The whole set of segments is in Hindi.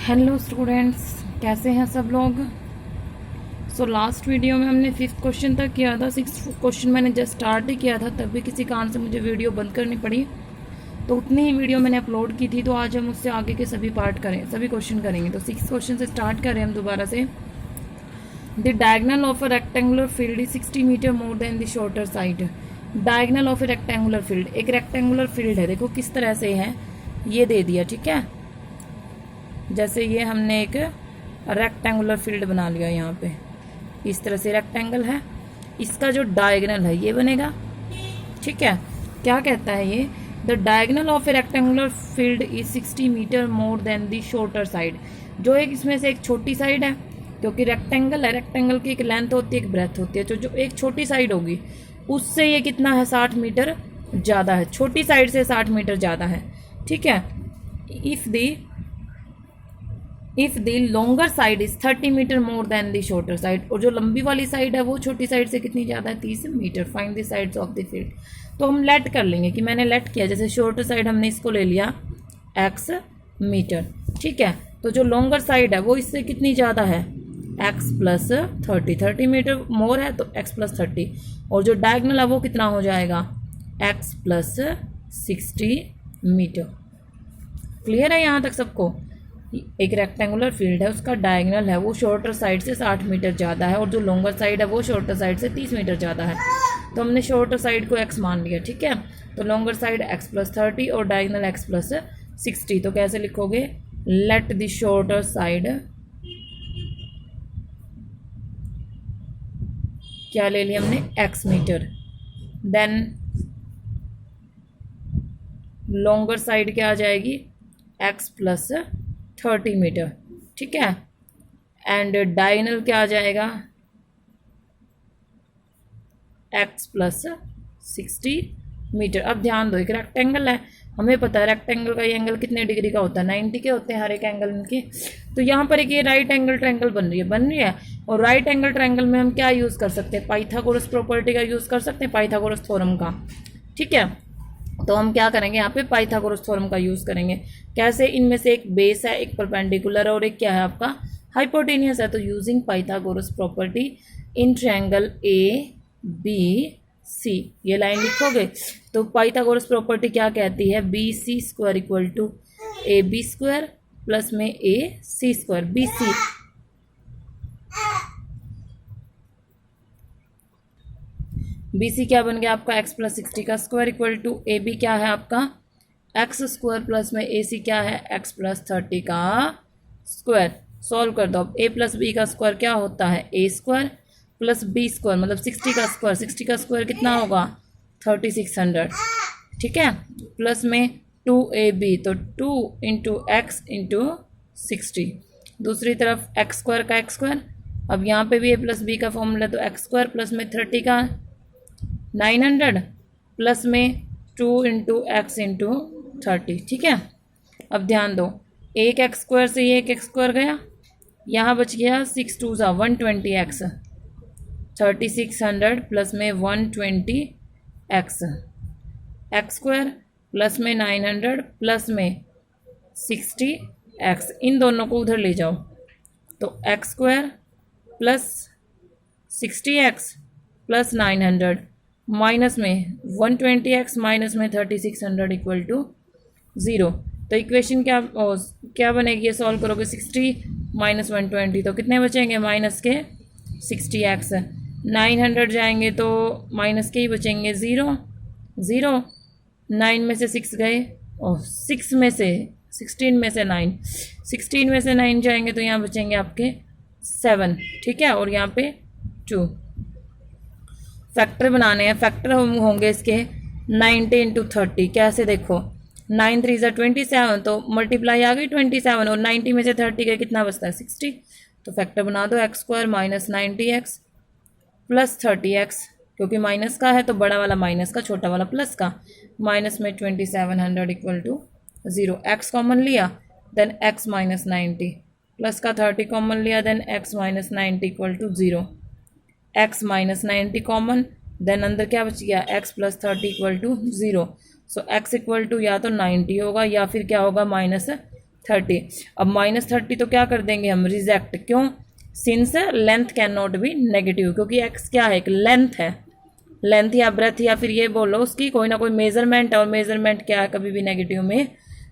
हेलो स्टूडेंट्स, कैसे हैं सब लोग। लास्ट वीडियो में हमने 5th क्वेश्चन तक किया था। 6th क्वेश्चन मैंने जस्ट स्टार्ट ही किया था, तब भी किसी कारण से मुझे वीडियो बंद करनी पड़ी, तो उतनी ही वीडियो मैंने अपलोड की थी। तो आज हम उससे आगे के सभी क्वेश्चन करेंगे। तो 6th क्वेश्चन से स्टार्ट करें हम दोबारा से। The diagonal of a rectangular field is 60 metre more than the shorter side. Diagonal of a rectangular field, एक रेक्टेंगुलर फील्ड है, देखो किस तरह से है, ये दे दिया, ठीक है। जैसे ये हमने एक रेक्टेंगुलर फील्ड बना लिया, यहाँ पे इस तरह से रेक्टेंगल है, इसका जो डायगनल है ये बनेगा, ठीक है। क्या कहता है ये, the diagonal of a rectangular field is 60 metre more than the shorter side. जो एक इसमें से एक छोटी साइड है, क्योंकि रेक्टेंगल है, रेक्टेंगल की एक लेंथ होती है, एक ब्रेथ होती है, तो जो एक छोटी साइड होगी उससे ये कितना है, 60 मीटर ज़्यादा है, छोटी साइड से 60 मीटर ज़्यादा है, ठीक है। If the longer side is 30 metre more than the shorter side, और जो लंबी वाली साइड है वो छोटी साइड से कितनी ज़्यादा है, 30 metre. Find the sides of the field. तो हम लेट कर लेंगे कि मैंने लेट किया, जैसे शॉर्टर साइड हमने इसको ले लिया x मीटर, ठीक है। तो जो लॉन्गर साइड है वो इससे कितनी ज़्यादा है, x प्लस 30 मीटर मोर है तो x प्लस 30, और जो डायगनल है वो कितना हो जाएगा, x प्लस 60 मीटर। क्लियर है यहाँ तक सबको। एक रेक्टेंगुलर फील्ड है, उसका डायगनल है वो शॉर्टर साइड से 60 मीटर ज़्यादा है, और जो लॉन्गर साइड है वो शॉर्टर साइड से 30 मीटर ज़्यादा है। तो हमने शॉर्टर साइड को x मान लिया, ठीक है। तो लॉन्गर साइड x प्लस 30 और डायगनल x प्लस 60। तो कैसे लिखोगे, लेट द शॉर्टर साइड, क्या ले लिया हमने, x metre, then longer side क्या आ जाएगी, x प्लस 30 मीटर, ठीक है। एंड डायगनल क्या आ जाएगा, x प्लस 60 मीटर। अब ध्यान दो, एक रेक्टेंगल है, हमें पता है रेक्टेंगल का ये एंगल कितने डिग्री का होता है, 90 के होते हैं हर एक एंगल इनके। तो यहाँ पर एक ये राइट एंगल ट्रायंगल बन रही है, और राइट एंगल ट्रायंगल में हम क्या यूज़ कर सकते हैं, पाइथागोरस प्रॉपर्टी का यूज़ कर सकते हैं, पाइथागोरस थ्योरम का, ठीक है। तो हम क्या करेंगे, यहाँ पे पाइथागोरस थ्योरम का यूज़ करेंगे। कैसे, इनमें से एक बेस है, एक परपेंडिकुलर है, और एक क्या है आपका हाइपोटेनियस है। तो using Pythagoras property in triangle ABC, ये लाइन लिखोगे। तो पाइथागोरस प्रॉपर्टी क्या कहती है, BC square equal to AB square plus में AC स्क्वायर। BC क्या बन गया आपका, x प्लस 60 का स्क्वायर इक्वल टू AB क्या है आपका, x स्क्वायर प्लस में AC क्या है, x प्लस 30 का स्क्वायर। सॉल्व कर दो। अब a प्लस बी का स्क्वायर क्या होता है, a square plus b square, मतलब 60 का स्क्वायर। 60 का स्क्वायर कितना होगा, 3600, ठीक है। प्लस में 2ab, तो 2 इंटू एक्स इंटू 60। दूसरी तरफ x स्क्वायर का x स्क्वायर। अब यहाँ पे भी a प्लस बी का फॉर्मूला, तो x स्क्वायर प्लस में 30 का 900 प्लस में 2 इंटू एक्स इंटू 30, ठीक है। अब ध्यान दो, एक एक्स स्क्वायर से ये एक एक्स स्क्वायर गया, यहाँ बच गया 6 2 ज़ा 120x, 3600 प्लस में 120x, एक्स स्क्वायर प्लस में 900 प्लस में 60x, इन दोनों को उधर ले जाओ, तो x square plus 60x plus 900 minus में 120x माइनस में 3600 इक्वल टू 0। तो इक्वेशन क्या बनेगी, ये सॉल्व करोगे, 60 माइनस 120, तो कितने बचेंगे, माइनस के 60x। 900 जाएंगे तो माइनस के ही बचेंगे, 0 0, 9 में से 6 गए, और 6 में से 16 में से 9, 16 में से 9 जाएंगे तो यहाँ बचेंगे आपके 7, ठीक है, और यहाँ पे 2। फैक्टर बनाने हैं, फैक्टर होंगे इसके 90 इंटू 30। कैसे, देखो 9 3 ज़ा 27, तो मल्टीप्लाई आ गई 27, और 90 में से 30 का कितना बचता है, 60। तो फैक्टर बना दो, x square minus 90x plus 30x, क्योंकि माइनस का है तो बड़ा वाला माइनस का, छोटा वाला प्लस का, माइनस में 2700 इक्वल टू 0। एक्स कॉमन लिया, देन x माइनस 90, प्लस का 30 कॉमन लिया, then x minus 90 equal to 0। x minus 90 common, then अंदर क्या बच गया, x plus 30 equal to 0। So x equal to या तो 90 होगा या फिर क्या होगा, माइनस 30। अब -30 तो क्या कर देंगे हम, रिजेक्ट। क्यों? Since length can not be negative, क्योंकि एक्स क्या है, एक लेंथ है। लेंथ या ब्रेथ या फिर ये बोलो उसकी कोई ना कोई मेजरमेंट है, और मेजरमेंट क्या है, कभी भी नेगेटिव में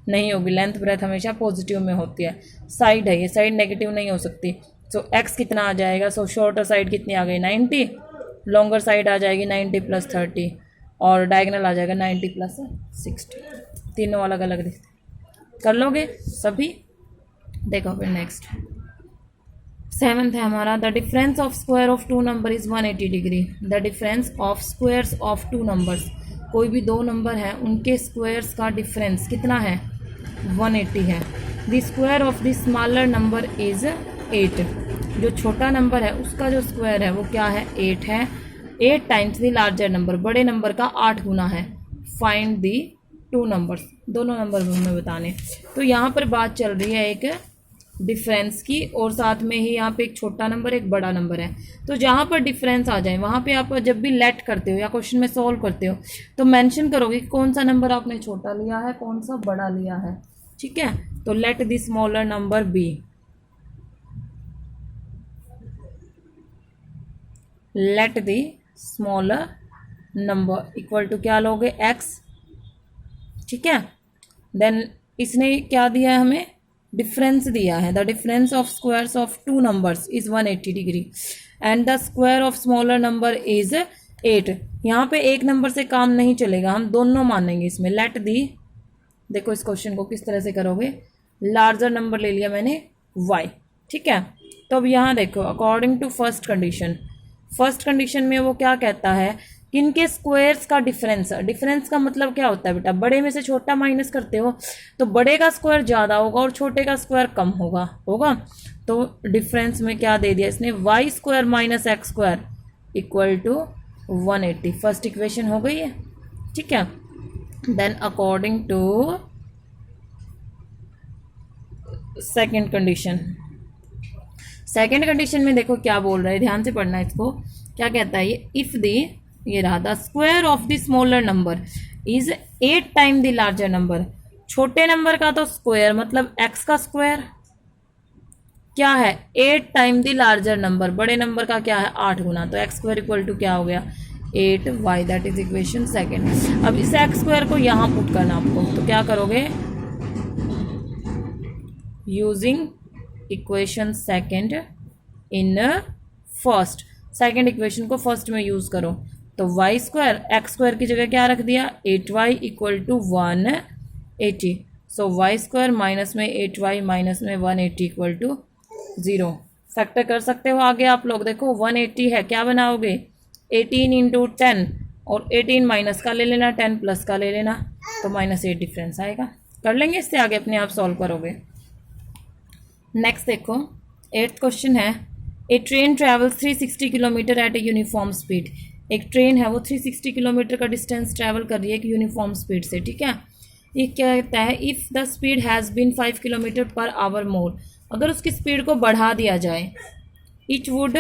नहीं होगी। लेंथ ब्रेथ हमेशा पॉजिटिव में होती है। साइड है, ये साइड नेगेटिव नहीं हो सकती। सो एक्स कितना आ जाएगा, सो शॉर्टर साइड कितनी आ गई 90, लॉन्गर साइड आ जाएगी 90 + 30, और डायगनल आ जाएगा 90 + 60। तीनों अलग अलग दिखते। कर लोगे सभी? देखो फिर नेक्स्ट 7th है हमारा, the difference of square of two number is 180 degree. The difference of squares of two numbers, कोई भी दो नंबर हैं उनके स्क्वायर्स का डिफरेंस कितना है, 180 है। The square of the smaller number is 8, जो छोटा नंबर है उसका जो स्क्वायर है वो क्या है, 8 है। 8 टाइम्स द लार्जर नंबर, बड़े नंबर का 8 गुना है। फाइंड दी टू नंबर्स, दोनों नंबर हमें बताने। तो यहाँ पर बात चल रही है एक डिफरेंस की, और साथ में ही यहाँ पे एक छोटा नंबर एक बड़ा नंबर है। तो जहाँ पर डिफरेंस आ जाए वहाँ पे आप जब भी लेट करते हो या क्वेश्चन में सॉल्व करते हो तो मेंशन करोगे कि कौन सा नंबर आपने छोटा लिया है, कौन सा बड़ा लिया है। ठीक है, तो let the smaller number be, let the smaller number equal to क्या लोगे, एक्स। ठीक है, देन इसने क्या दिया है हमें, डिफरेंस दिया है। The difference of squares of two numbers is 180 degree and the square of smaller number is 8। यहाँ पे एक नंबर से काम नहीं चलेगा, हम दोनों मानेंगे इसमें। लेट दी, देखो इस क्वेश्चन को किस तरह से करोगे, लार्जर नंबर ले लिया मैंने y। ठीक है, तो अब यहाँ देखो according to first condition, first condition में वो क्या कहता है, किनके स्क्वायर्स का डिफरेंस। डिफरेंस का मतलब क्या होता है बेटा, बड़े में से छोटा माइनस करते हो तो बड़े का स्क्वायर ज़्यादा होगा और छोटे का स्क्वायर कम होगा। तो डिफरेंस में क्या दे दिया इसने, y² - x² equal to 180। First equation हो गई है। ठीक है, then according to second condition, second condition में देखो क्या बोल रहा है, ध्यान से पढ़ना इसको। क्या कहता है ये, इफ दी, ये रहा, the square of the smaller number is 8 time the larger number. छोटे नंबर का तो स्क्वायर मतलब x का स्क्वायर क्या है, 8 टाइम द लार्जर नंबर, बड़े नंबर का क्या है 8 गुना। तो x² इक्वल टू क्या हो गया, 8y। That is equation second. अब इस x² को यहाँ पुट करना आपको, तो क्या करोगे, using equation second in first, second equation को फर्स्ट में यूज करो। तो y² x² की जगह क्या रख दिया, 8y equal to 180। So y² minus में 8y माइनस में 180 इक्वल टू 0। फैक्टर कर सकते हो आगे आप लोग। देखो 180 है, क्या बनाओगे, 18 × 10, और 18 माइनस का ले लेना, 10 प्लस का ले लेना, तो -8 डिफरेंस आएगा। कर लेंगे इससे आगे, अपने आप सॉल्व करोगे। नेक्स्ट देखो 8th क्वेश्चन है, a train travels 360 kilometre at a uniform speed. एक ट्रेन है वो 360 किलोमीटर का डिस्टेंस ट्रैवल कर रही है एक यूनिफॉर्म स्पीड से। ठीक है, ये क्या कहता है, if the speed has been 5 kilometre per hour more, अगर उसकी स्पीड को बढ़ा दिया जाए, it would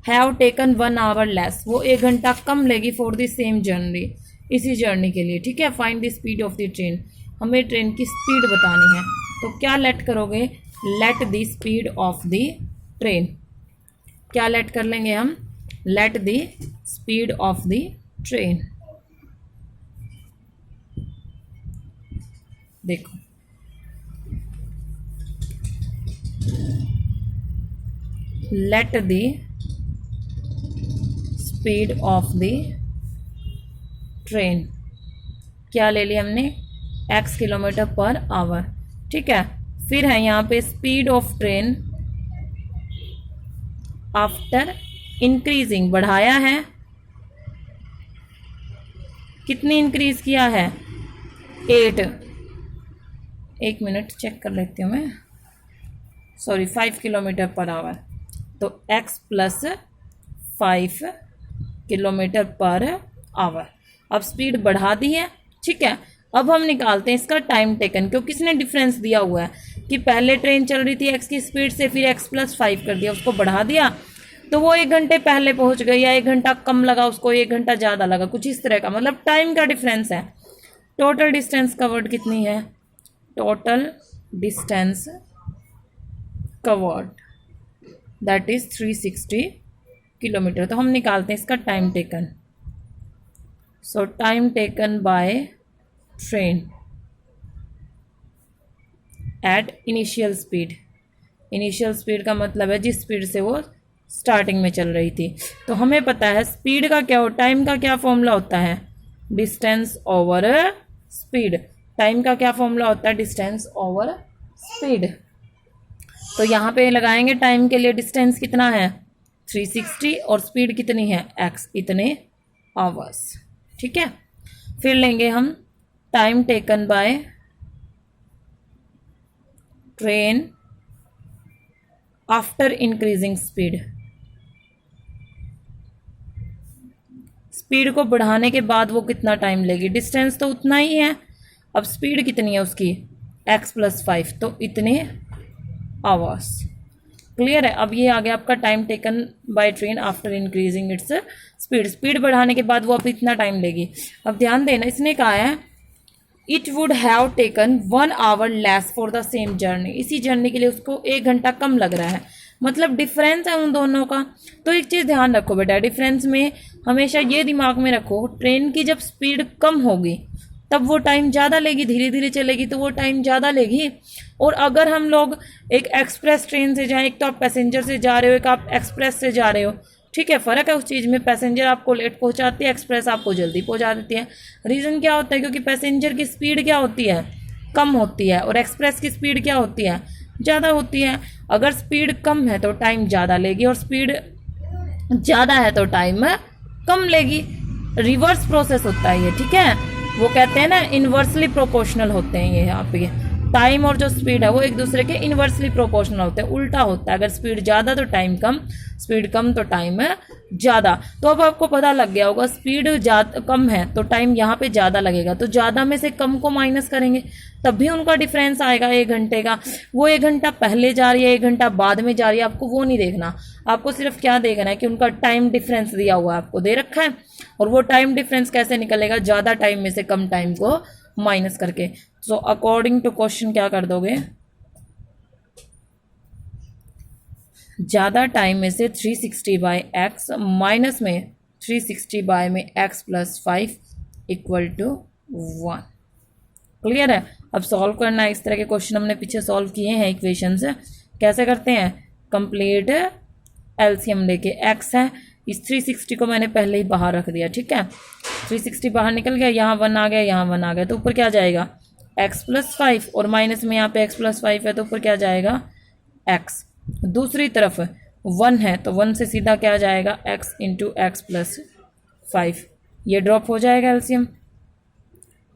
have taken 1 hour less, वो 1 घंटा कम लेगी फॉर द सेम जर्नी, इसी जर्नी के लिए। ठीक है, find the speed of the train, हमें ट्रेन की स्पीड बतानी है। तो क्या लेट करोगे, let the speed of the train, क्या लेट कर लेंगे हम, late the speed of the train. देखो let the speed of the train, क्या ले लिया हमने, x किलोमीटर पर आवर। ठीक है, फिर है यहाँ पे speed of train after increasing, बढ़ाया है, कितनी इंक्रीज किया है, 8। एक मिनट चेक कर लेती हूँ मैं, सॉरी 5 किलोमीटर पर आवर। तो x plus 5 kilometre per our. अब स्पीड बढ़ा दी है। ठीक है, अब हम निकालते हैं इसका टाइम टेकन, क्योंकि इसने डिफरेंस दिया हुआ है कि पहले ट्रेन चल रही थी x की स्पीड से, फिर x प्लस 5 कर दिया, उसको बढ़ा दिया, तो वो 1 घंटे पहले पहुंच गई, या 1 घंटा कम लगा उसको, 1 घंटा ज़्यादा लगा, कुछ इस तरह का, मतलब टाइम का डिफरेंस है। टोटल डिस्टेंस कवर्ड कितनी है, total distance covered that is 360 kilometre. तो हम निकालते हैं इसका time taken. So time taken by train at initial speed. Initial speed का मतलब है जिस स्पीड से वो स्टार्टिंग में चल रही थी। तो हमें पता है स्पीड का क्या हो, टाइम का क्या फॉर्मूला होता है, डिस्टेंस ओवर स्पीड। टाइम का क्या फॉर्मूला होता है, डिस्टेंस ओवर स्पीड। तो यहाँ पे लगाएंगे टाइम के लिए डिस्टेंस कितना है 360 और स्पीड कितनी है x, इतने आवर्स। ठीक है, फिर लेंगे हम time taken by train after increasing speed. Speed को बढ़ाने के बाद वो कितना टाइम लेगी, डिस्टेंस तो उतना ही है, अब स्पीड कितनी है उसकी x + 5, तो इतने आवर्स। क्लियर है। अब ये आ गया आपका time taken by train after increasing its speed. Speed बढ़ाने के बाद वो अब इतना टाइम लेगी। अब ध्यान देना, इसने कहा है it would have taken 1 hour less for the same journey. इसी जर्नी के लिए उसको 1 घंटा कम लग रहा है, मतलब डिफरेंस है उन दोनों का। तो एक चीज़ ध्यान रखो बेटा, डिफरेंस में हमेशा ये दिमाग में रखो, ट्रेन की जब स्पीड कम होगी तब वो टाइम ज़्यादा लेगी, धीरे धीरे चलेगी तो वो टाइम ज़्यादा लेगी। और अगर हम लोग एक एक्सप्रेस ट्रेन से जाएं, एक तो आप पैसेंजर से जा रहे हो, एक आप एक्सप्रेस से जा रहे हो, ठीक है, फ़र्क है उस चीज़ में। पैसेंजर आपको लेट पहुंचाती है, एक्सप्रेस आपको जल्दी पहुंचा देती है। रीज़न क्या होता है, क्योंकि पैसेंजर की स्पीड क्या होती है, कम होती है, और एक्सप्रेस की स्पीड क्या होती है, ज़्यादा होती है। अगर स्पीड कम है तो टाइम ज़्यादा लेगी, और स्पीड ज़्यादा है तो टाइम कम लेगी। रिवर्स प्रोसेस होता है ये, ठीक है। वो कहते हैं ना इन्वर्सली प्रोपोर्शनल होते हैं ये, यहाँ पे टाइम और जो स्पीड है वो एक दूसरे के इन्वर्सली प्रोपोर्शनल होते हैं, उल्टा होता है। अगर स्पीड ज़्यादा तो टाइम कम, स्पीड कम तो टाइम ज़्यादा। तो अब आपको पता लग गया होगा स्पीड ज़्यादा कम है तो टाइम यहाँ पे ज़्यादा लगेगा, तो ज़्यादा में से कम को माइनस करेंगे तब भी उनका डिफरेंस आएगा 1 घंटे का। वो 1 घंटा पहले जा रही है, 1 घंटा बाद में जा रही है, आपको वो नहीं देखना। आपको सिर्फ क्या देखना है कि उनका टाइम डिफरेंस दिया हुआ है, आपको दे रखा है, और वो टाइम डिफरेंस कैसे निकलेगा, ज़्यादा टाइम में से कम टाइम को माइनस करके। सो अकॉर्डिंग टू क्वेश्चन क्या कर दोगे, ज़्यादा टाइम में से 360/x माइनस में 360 में x + 5 = 1। क्लियर है। अब सॉल्व करना है। इस तरह के क्वेश्चन हमने पीछे सॉल्व किए हैं इक्वेशंस। कैसे करते हैं, कंप्लीट एलसीएम लेके। x है, इस 360 को मैंने पहले ही बाहर रख दिया, ठीक है। 360 बाहर निकल गया, यहाँ 1 आ गया, यहाँ 1 आ गया, तो ऊपर क्या जाएगा x + 5, और माइनस में यहाँ पे x + 5 है तो ऊपर क्या जाएगा x। दूसरी तरफ 1 है तो 1 से सीधा क्या जाएगा x × x + 5, ये ड्रॉप हो जाएगा एलसीएम।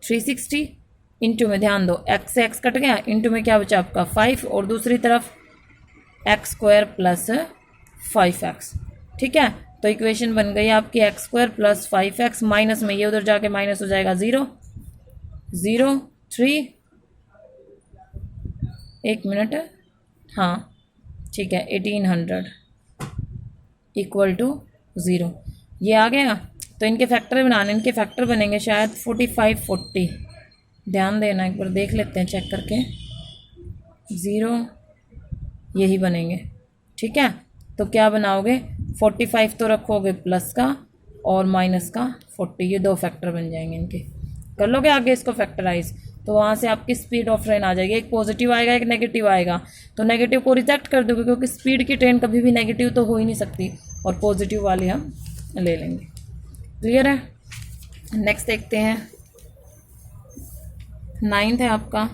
360 इंटू में ध्यान दो, x से x कट गया, इंटू में क्या बचा आपका 5, और दूसरी तरफ x² + 5x, ठीक है। तो इक्वेशन बन गई आपकी x² + 5x, माइनस में ये उधर जाके माइनस हो जाएगा 0 0 3, 1 मिनट, हाँ ठीक है, 1800 = 0। ये आ गया। तो इनके फैक्टर बनाने, इनके फैक्टर बनेंगे शायद 45 40। ध्यान देना, एक बार देख लेते हैं चेक करके। 0 यही बनेंगे, ठीक है। तो क्या बनाओगे, 45 तो रखोगे प्लस का और माइनस का 40, ये 2 फैक्टर बन जाएंगे इनके। कर लोगे आगे इसको फैक्टराइज, तो वहाँ से आपकी स्पीड ऑफ ट्रेन आ जाएगी। एक पॉजिटिव आएगा, एक नेगेटिव आएगा, तो नेगेटिव को रिजेक्ट कर दोगे, क्योंकि स्पीड की ट्रेन कभी भी नेगेटिव तो हो ही नहीं सकती, और पॉजिटिव वाली हम ले लेंगे। क्लियर है। नेक्स्ट देखते हैं, 9th है आपका।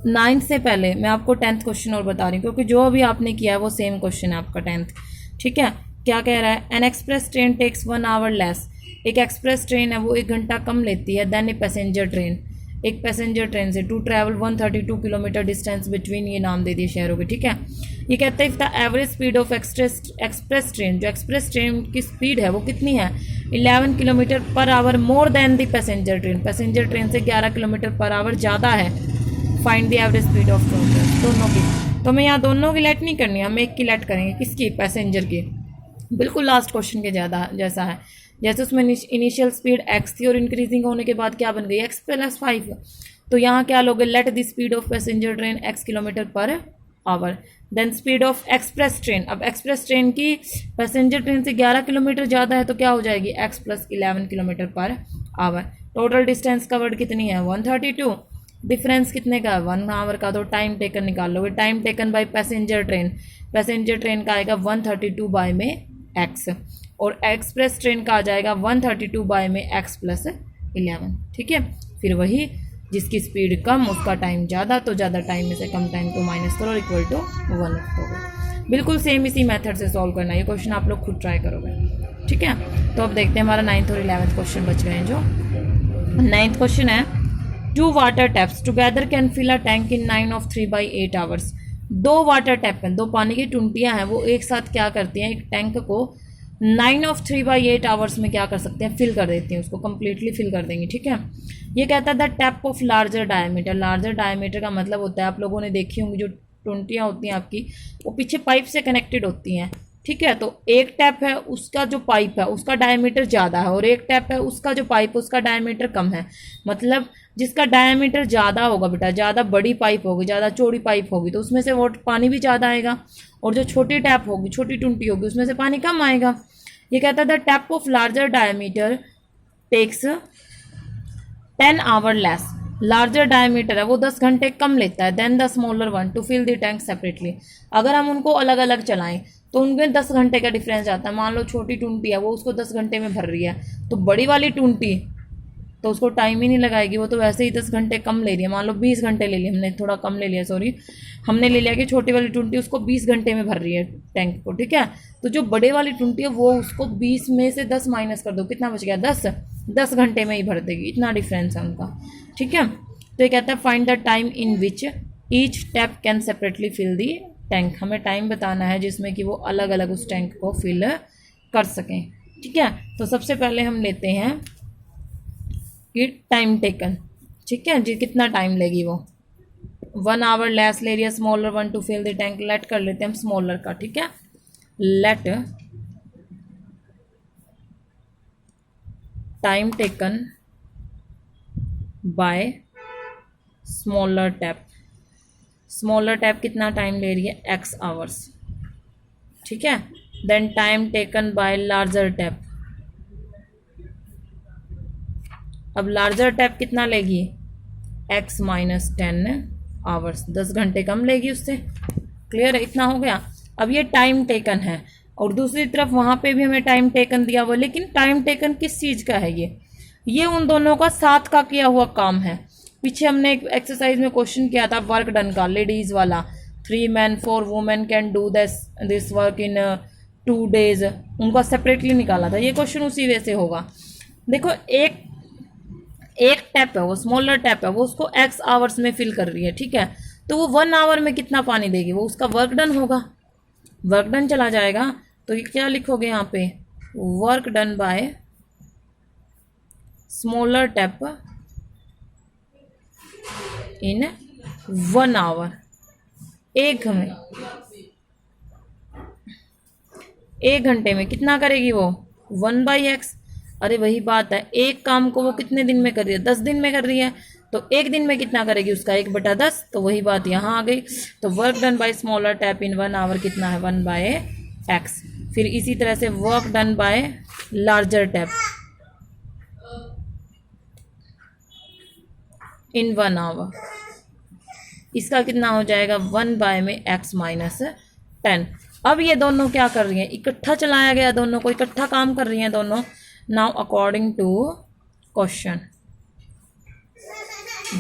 9th से पहले मैं आपको 10th क्वेश्चन और बता रही हूँ, क्योंकि जो अभी आपने किया है वो सेम क्वेश्चन है आपका 10th, ठीक है। क्या कह रहा है, an express train takes 1 hour less. एक एक्सप्रेस ट्रेन है वो 1 घंटा कम लेती है देन ए पैसेंजर ट्रेन, एक पैसेंजर ट्रेन से, to travel 132 kilometre distance between, ये नाम दे दिए शहरों के, ठीक है। ये कहते हैं if the average speed of express train, जो एक्सप्रेस ट्रेन की स्पीड है वो कितनी है 11 kilometre per hour more than the passenger train, passenger train से 11 किलोमीटर पर आवर ज़्यादा है, find the average speed of दोनों की। तो हमें यहाँ दोनों की लेट नहीं करनी है, हम एक की लेट करेंगे, किसकी, पैसेंजर की। बिल्कुल लास्ट क्वेश्चन के ज़्यादा जैसा है, जैसे उसमें इनिशियल स्पीड x थी और इंक्रीजिंग होने के बाद क्या बन गई x + 5, तो यहाँ क्या लोगे, let the speed of passenger train x kilometre per hour, then speed of express train. अब एक्सप्रेस ट्रेन की पैसेंजर ट्रेन से 11 किलोमीटर ज़्यादा है तो क्या हो जाएगी, x plus 11 kilometre per our. Total distance covered कितनी है, 132। डिफरेंस कितने का है, 1 आवर का। तो टाइम टेकन निकाल लोगे, time taken by passenger train, passenger train का आएगा 132 बाय में x, और एक्सप्रेस ट्रेन का आ जाएगा 132 बाय में x प्लस 11। ठीक है, फिर वही जिसकी स्पीड कम उसका टाइम ज़्यादा, तो ज़्यादा टाइम में से कम टाइम को माइनस करो, इक्वल टू 1 होगा। बिल्कुल सेम इसी मेथड से सॉल्व करना है, ये क्वेश्चन आप लोग खुद ट्राई करोगे। ठीक है, तो अब देखते हैं हमारा 9th और 11th क्वेश्चन बच गए हैं। जो 9th क्वेश्चन है, 2 water taps together can fill a tank in 9 of 3/8 hours. 2 water tap हैं, 2 पानी की टुंटियाँ हैं, वो एक साथ क्या करती हैं, एक टैंक को 9 of 3/8 आवर्स में क्या कर सकते हैं, फिल कर देती हैं, उसको कम्प्लीटली फिल कर देंगी। ठीक है, ये कहता है the tap of larger diameter. Larger diameter का मतलब होता है, आप लोगों ने देखी होंगी जो टुंटियाँ होती हैं आपकी, वो पीछे पाइप से कनेक्टेड होती हैं। ठीक है, तो एक टैप है उसका जो पाइप है उसका डायमीटर ज़्यादा है, और एक टैप है उसका जो पाइप उसका डायमीटर कम है। मतलब जिसका डायमीटर ज़्यादा होगा बेटा, ज़्यादा बड़ी पाइप होगी, ज़्यादा चौड़ी पाइप होगी, तो उसमें से वो पानी भी ज़्यादा आएगा, और जो छोटी टैप होगी, छोटी टुंटी होगी, उसमें से पानी कम आएगा। ये कहता है the tap of larger diameter takes 10 hour less. Larger diameter है वो 10 घंटे कम लेता है than the smaller one to fill the tank separately. अगर हम उनको अलग अलग चलाएं तो उनमें 10 घंटे का डिफरेंस आता है। मान लो छोटी टूंटी है वो उसको 10 घंटे में भर रही है, तो बड़ी वाली टूंटी तो उसको टाइम ही नहीं लगाएगी, वो तो वैसे ही 10 घंटे कम ले रही है। मान लो 20 घंटे ले लिया, हमने थोड़ा कम ले लिया, सॉरी, हमने ले लिया कि छोटी वाली टूंटी उसको 20 घंटे में भर रही है टैंक को। ठीक है, तो जो बड़े वाली टूंटी है वो उसको 20 में से 10 माइनस कर दो, कितना बच गया, 10 घंटे में ही भर देगी, इतना डिफरेंस है उनका। ठीक है, तो ये कहता है find the time in which each tap can separately fill the tank. हमें टाइम बताना है जिसमें कि वो अलग अलग उस टैंक को फिल कर सकें। ठीक है, तो सबसे पहले हम लेते हैं कि टाइम टेकन। ठीक है जी, कितना टाइम लेगी वो, 1 आवर लेस ले रही है, smaller one to fill the tank. Let कर लेते हैं हम स्मॉलर का। ठीक है, let time taken by smaller tap. Smaller tap कितना टाइम ले रही है, x आवर्स। ठीक है, then time taken by larger tap. अब लार्जर टैप कितना लेगी, x माइनस 10 आवर्स, 10 घंटे कम लेगी उससे। क्लियर है, इतना हो गया। अब ये टाइम टेकन है, और दूसरी तरफ वहाँ पे भी हमें टाइम टेकन दिया हुआ, लेकिन टाइम टेकन किस चीज़ का है, ये उन दोनों का साथ का किया हुआ काम है। पीछे हमने एक एक्सरसाइज में क्वेश्चन किया था वर्क डन का, लेडीज़ वाला, 3 men 4 women can do this work in 2 days, उनका सेपरेटली निकाला था। ये क्वेश्चन उसी वे से होगा। देखो एक टैप है वो स्मॉलर टैप है, वो उसको x आवर्स में फिल कर रही है। ठीक है, तो वो 1 आवर में कितना पानी देगी, वो उसका वर्क डन होगा, वर्क डन चला जाएगा। तो ये क्या लिखोगे यहाँ पे, work done by smaller tap in 1 hour. एक घंटे में कितना करेगी वो, 1/x। अरे वही बात है, एक काम को वो कितने दिन में कर रही है, 10 दिन में कर रही है, तो एक दिन में कितना करेगी, उसका 1/10। तो वही बात यहाँ आ गई। तो work done by smaller tap in 1 hour कितना है, 1/x। फिर इसी तरह से work done by larger tap in 1 hour, इसका कितना हो जाएगा, 1 में x माइनस 10। अब ये दोनों क्या कर रही हैं, इकट्ठा चलाया गया, दोनों को इकट्ठा काम कर रही हैं दोनों। नाउ अकॉर्डिंग टू क्वेश्चन,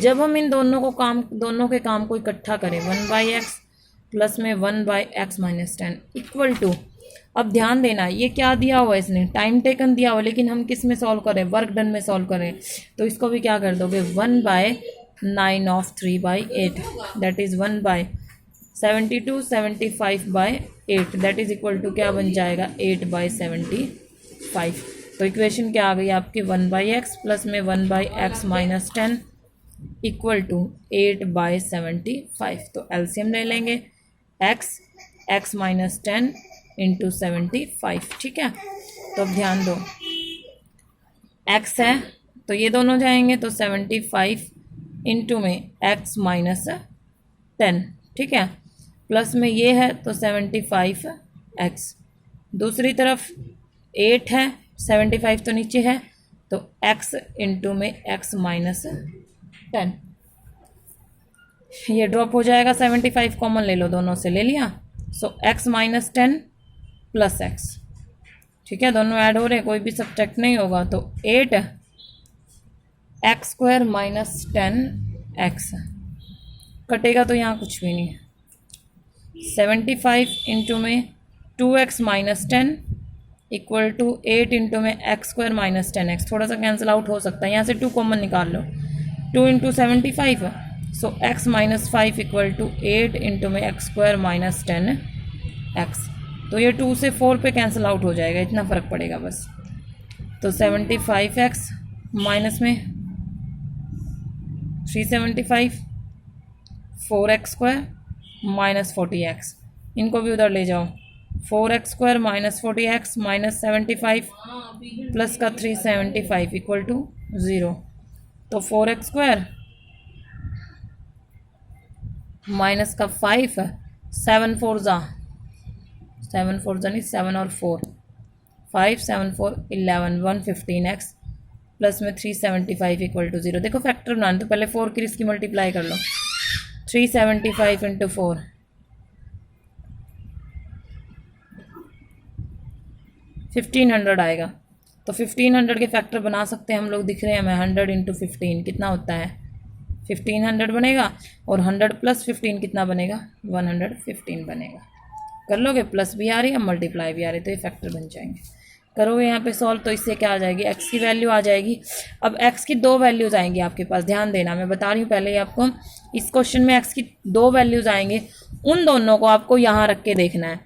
जब हम इन दोनों के काम को इकट्ठा करें, 1/x प्लस में 1/x माइनस 10 इक्वल टू, अब ध्यान देना ये क्या दिया हुआ है, इसने टाइम टेकन दिया हुआ, लेकिन हम किस में सॉल्व करें, वर्क डन में सॉल्व करें। तो इसको भी क्या कर दोगे, 1/9 of 3/8 that is 1/72 75/8 that is equal to क्या बन जाएगा, 8/75। तो इक्वेशन क्या आ गई आपकी, 1/x प्लस में 1/x माइनस 10 इक्वल टू 8/75। तो एलसीएम ले लेंगे, x माइनस 10 इंटू 75। ठीक है, तो अब ध्यान दो, x है तो ये दोनों जाएंगे, तो 75 इंटू में एक्स माइनस 10, ठीक है, प्लस में ये है तो 75x, दूसरी तरफ 8 है, 75 तो नीचे है, तो x इंटू में x माइनस 10, ये ड्रॉप हो जाएगा, 75 कॉमन ले लो, दोनों से ले लिया, सो x माइनस 10 प्लस x, ठीक है, दोनों ऐड हो रहे हैं, कोई भी सब्ट्रैक्ट नहीं होगा, तो 8 एक्स स्क्वायर माइनस 10x, कटेगा तो यहाँ कुछ भी नहीं है, 75 इंटू में 2x minus 10 equal to 8 into में एक्स स्क्वायर माइनस 10x, थोड़ा सा कैंसिल आउट हो सकता है, यहाँ से 2 कॉमन निकाल लो, 2 into 75, so x minus 5 equal to 8 into में एक्स स्क्वायर माइनस 10x, तो ये 2 से 4 पे कैंसिल आउट हो जाएगा, इतना फ़र्क पड़ेगा बस, तो 75x माइनस में 375, 4x स्क्वायर माइनस 40x, इनको भी उधर ले जाओ, 4x square minus 40x minus 75 plus का 375 इक्वल टू 0, तो 4x स्क्वायर माइनस का 5, 7 4 नहीं, 7 और 4, 5 7 4 11, 115x प्लस में 375 इक्वल टू 0, देखो फैक्टर बनाना तो पहले 4 की इसकी मल्टीप्लाई कर लो, 375 इंटू 4, 1500 आएगा, तो 1500 के फैक्टर बना सकते हैं हम लोग, दिख रहे हैं हमें, 100 इंटू 15 कितना होता है, 1500 बनेगा, और 100 प्लस 15 कितना बनेगा, 115 बनेगा, कर लोगे, प्लस भी आ रही है, मल्टीप्लाई भी आ रही है, तो ये फैक्टर बन जाएंगे, करोगे यहाँ पे सॉल्व, तो इससे क्या आ जाएगी, x की वैल्यू आ जाएगी, अब x की 2 वैल्यूज़ आएंगी आपके पास, ध्यान देना, मैं बता रही हूँ पहले ही आपको, इस क्वेश्चन में x की 2 वैल्यूज़ आएंगे, उन दोनों को आपको यहाँ रख के देखना है,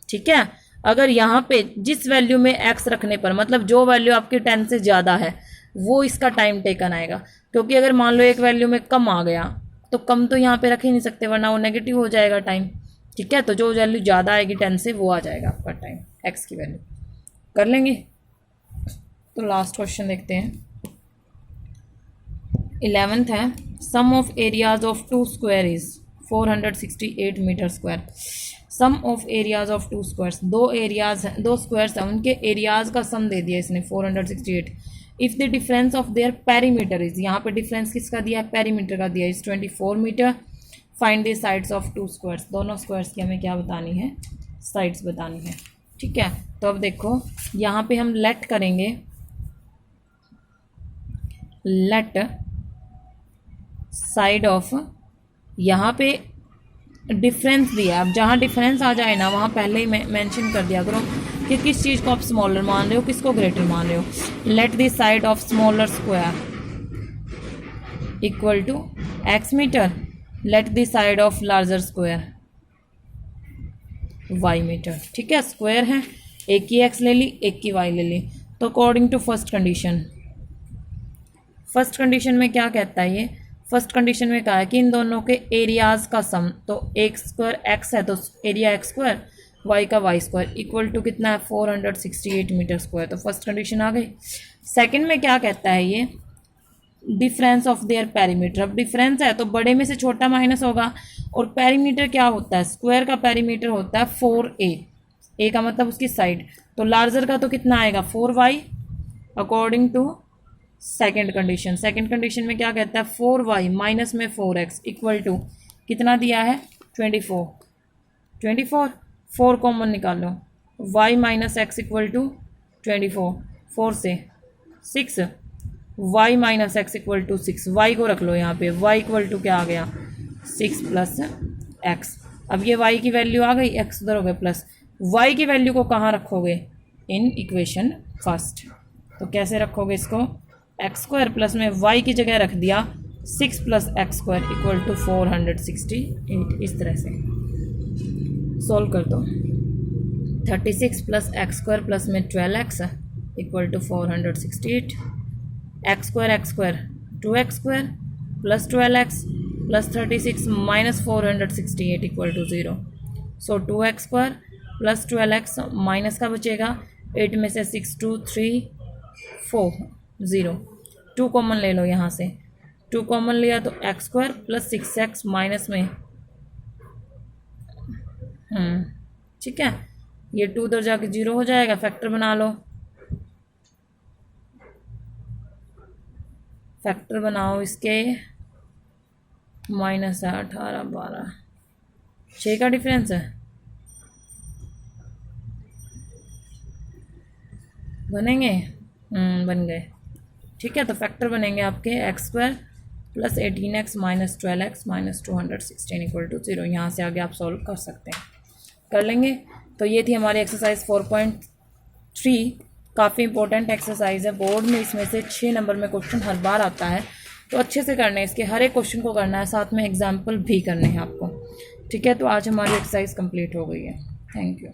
ठीक है, अगर यहाँ पे जिस वैल्यू में x रखने पर, मतलब जो वैल्यू आपकी 10 से ज़्यादा है, वो इसका टाइम टेकन आएगा, क्योंकि अगर मान लो एक वैल्यू में कम आ गया, तो कम तो यहाँ पे रख ही नहीं सकते, वरना वो नेगेटिव हो जाएगा टाइम, ठीक है, तो जो वैल्यू ज़्यादा आएगी 10 से, वो आ जाएगा आपका टाइम, x की वैल्यू, कर लेंगे, तो लास्ट क्वेश्चन देखते हैं, 11th है, sum of areas of 2 square is 468 metre square, sum of areas of 2 squares, 2 areas हैं, 2 स्क्वायर्स हैं, उनके एरियाज का सम दे दिया इसने 468, if the difference of their perimeter is, यहाँ पे डिफरेंस किसका दिया है, पेरीमीटर का दिया, is 24 metre, find the sides of 2 squares, दोनों स्क्वायर्स की हमें क्या बतानी है, साइड्स बतानी है, ठीक है, तो अब देखो यहाँ पे हम लेट करेंगे, लेट साइड ऑफ, यहाँ पे डिफरेंस दिया, अब जहाँ डिफरेंस आ जाए ना, वहाँ पहले ही मेंशन कर दिया करो कि किस चीज़ को आप स्मॉलर मान रहे हो, किसको ग्रेटर मान रहे हो, let the side of smaller square equal to x metre, let the side of larger square y metre, ठीक है, स्क्वायर है, एक की x ले ली, एक की y ले ली, तो according to first condition, first condition में क्या कहता है ये, फर्स्ट कंडीशन में कहा है कि इन दोनों के एरियाज का सम, तो एक स्क्वायर x है तो एरिया x स्क्वायर, y का y स्क्वायर इक्वल टू कितना है 468 मीटर स्क्वायर, तो फर्स्ट कंडीशन आ गई। सेकंड में क्या कहता है ये, डिफरेंस ऑफ देयर पेरीमीटर, अब डिफरेंस है तो बड़े में से छोटा माइनस होगा, और पेरीमीटर क्या होता है, स्क्वायर का पेरीमीटर होता है 4a, a का मतलब उसकी साइड, तो लार्जर का तो कितना आएगा 4y, according to second condition, second condition में क्या कहता है 4y माइनस में 4x इक्वल टू कितना दिया है 24, 4 कॉमन निकाल लो, y minus x equal to 24, 4 से 6, y minus x equal to 6, y को रख लो यहाँ पे, y इक्वल टू क्या आ गया 6 प्लस x, अब ये y की वैल्यू आ गई, x उधर हो गया प्लस, y की वैल्यू को कहाँ रखोगे, इन इक्वेशन फर्स्ट, तो कैसे रखोगे इसको, एक्स स्क्वायर प्लस में y की जगह रख दिया 6 plus x square equal to 468, इस तरह से सॉल्व कर दो, 36 प्लस एक्स स्क्वायर प्लस में 12x equal to 468, x square 2x square plus 12x plus 36 minus 468 equal to 0, so 2x square plus 12x minus का बचेगा 8 में से 6 2 3 4 0, 2 कॉमन ले लो यहाँ से, 2 कॉमन लिया तो x square plus 6x minus में ठीक है, ये 2 उधर जाके 0 हो जाएगा, फैक्टर बना लो, फैक्टर बनाओ इसके, माइनस है 18 12, 6 का डिफरेंस है, बनेंगे बन गए। ठीक है, तो फैक्टर बनेंगे आपके x square plus 18x minus 12x minus 216 equal to 0। यहाँ से आगे आप सॉल्व कर सकते हैं, कर लेंगे। तो ये थी हमारी एक्सरसाइज 4.3, काफ़ी इंपॉर्टेंट एक्सरसाइज है, बोर्ड में इसमें से 6 नंबर में क्वेश्चन हर बार आता है, तो अच्छे से करना है, इसके हर एक क्वेश्चन को करना है, साथ में एग्जाम्पल भी करने हैं आपको। ठीक है, तो आज हमारी एक्सरसाइज कंप्लीट हो गई है। Thank you.